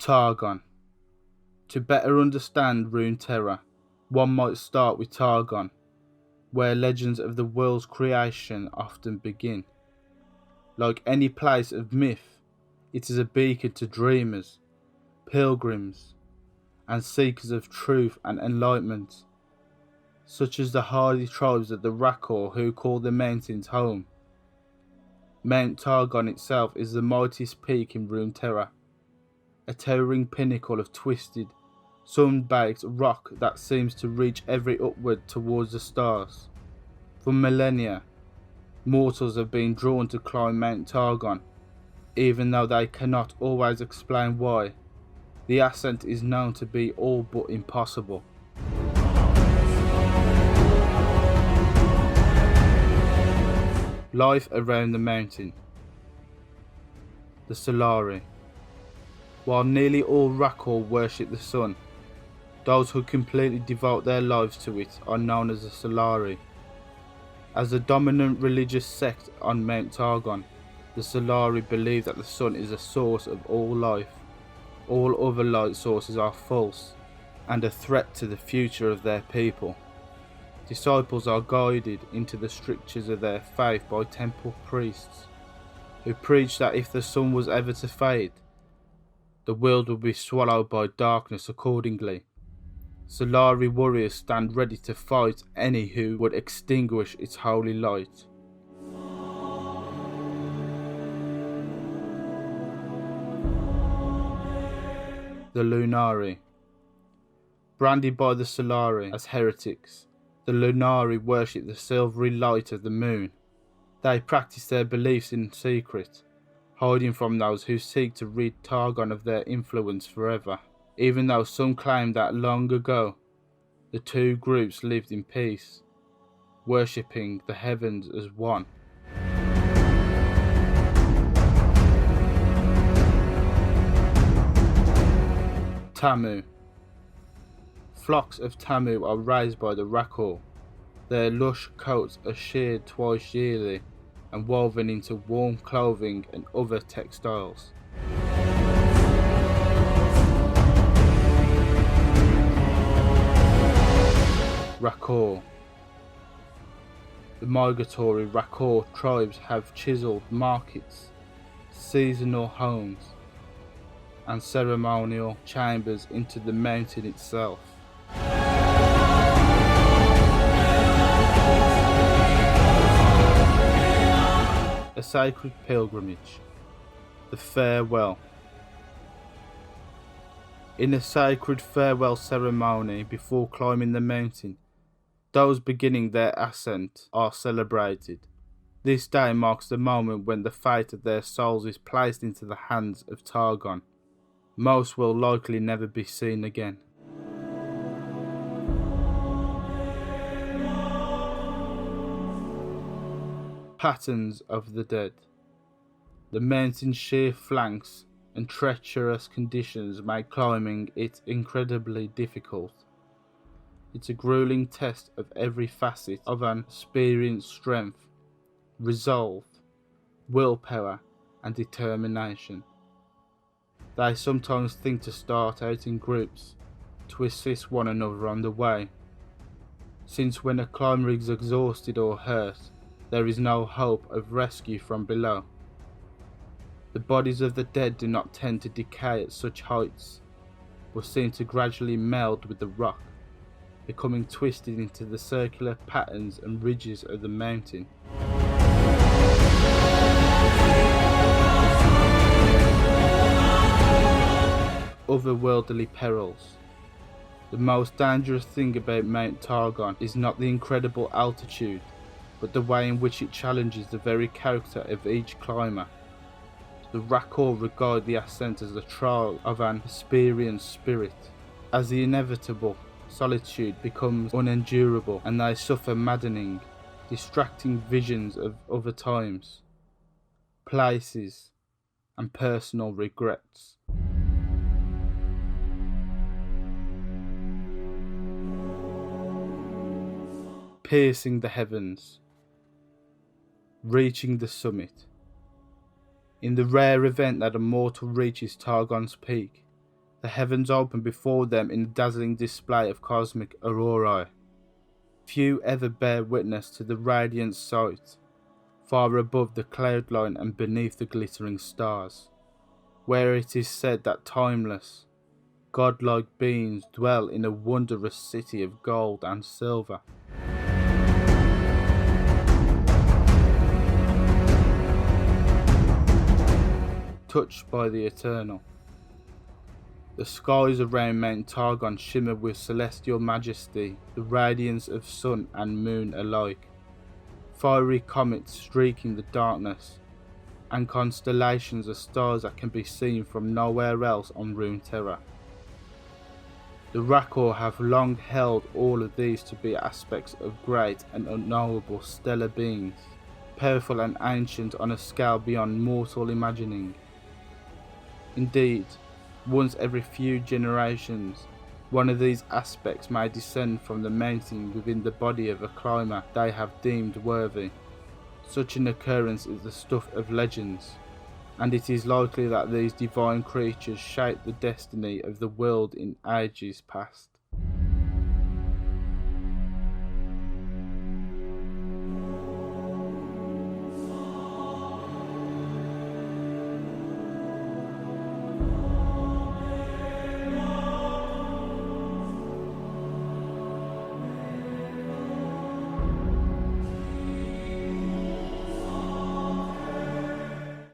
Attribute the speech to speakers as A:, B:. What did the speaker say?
A: Targon. To better understand Runeterra, one might start with Targon, where legends of the world's creation often begin. Like any place of myth, it is a beacon to dreamers, pilgrims, and seekers of truth and enlightenment, such as the hardy tribes of the Rakor who call the mountains home. Mount Targon itself is the mightiest peak in Runeterra, a towering pinnacle of twisted, sun-baked rock that seems to reach ever upward towards the stars. For millennia, mortals have been drawn to climb Mount Targon, even though they cannot always explain why. The ascent is known to be all but impossible. Life around the mountain. The Solari. While nearly all Rakor worship the sun, those who completely devote their lives to it are known as the Solari. As the dominant religious sect on Mount Targon, the Solari believe that the sun is the source of all life. All other light sources are false and a threat to the future of their people. Disciples are guided into the strictures of their faith by temple priests, who preach that if the sun was ever to fade, the world would be swallowed by darkness accordingly. Solari warriors stand ready to fight any who would extinguish its holy light. The Lunari. Branded by the Solari as heretics, the Lunari worship the silvery light of the moon. They practice their beliefs in secret, hiding from those who seek to rid Targon of their influence forever, even though some claim that long ago the two groups lived in peace, worshipping the heavens as one. Tamu. Flocks of tamu are raised by the Rakor. Their lush coats are sheared twice yearly and woven into warm clothing and other textiles. Rakor. The migratory Rakor tribes have chiseled markets, seasonal homes, and ceremonial chambers into the mountain itself. A sacred pilgrimage. The farewell. In a sacred farewell ceremony before climbing the mountain, those beginning their ascent are celebrated. This day marks the moment when the fate of their souls is placed into the hands of Targon. Most will likely never be seen again. Patterns of the dead. The mountain's sheer flanks and treacherous conditions make climbing it incredibly difficult. It's a grueling test of every facet of an experienced strength, resolve, willpower, and determination. They sometimes think to start out in groups to assist one another on the way, since when a climber is exhausted or hurt, there is no hope of rescue from below. The bodies of the dead do not tend to decay at such heights, but seem to gradually meld with the rock, becoming twisted into the circular patterns and ridges of the mountain. Otherworldly perils. The most dangerous thing about Mount Targon is not the incredible altitude, but the way in which it challenges the very character of each climber. The Rakor regard the ascent as the trial of an experienced spirit, as the inevitable solitude becomes unendurable and they suffer maddening, distracting visions of other times, places, and personal regrets. Piercing the heavens. Reaching the summit. In the rare event that a mortal reaches Targon's peak, The heavens open before them in a dazzling display of cosmic aurorae. Few ever bear witness to the radiant sight, far above the cloud line and beneath the glittering stars, where it is said that timeless, godlike beings dwell in a wondrous city of gold and silver. Touched by the eternal. The skies around Mount Targon shimmer with celestial majesty, the radiance of sun and moon alike, fiery comets streaking the darkness, and constellations of stars that can be seen from nowhere else on Runeterra. The Rakor have long held all of these to be aspects of great and unknowable stellar beings, powerful and ancient on a scale beyond mortal imagining. Indeed, once every few generations, one of these aspects may descend from the mountain within the body of a climber they have deemed worthy. Such an occurrence is the stuff of legends, and it is likely that these divine creatures shaped the destiny of the world in ages past.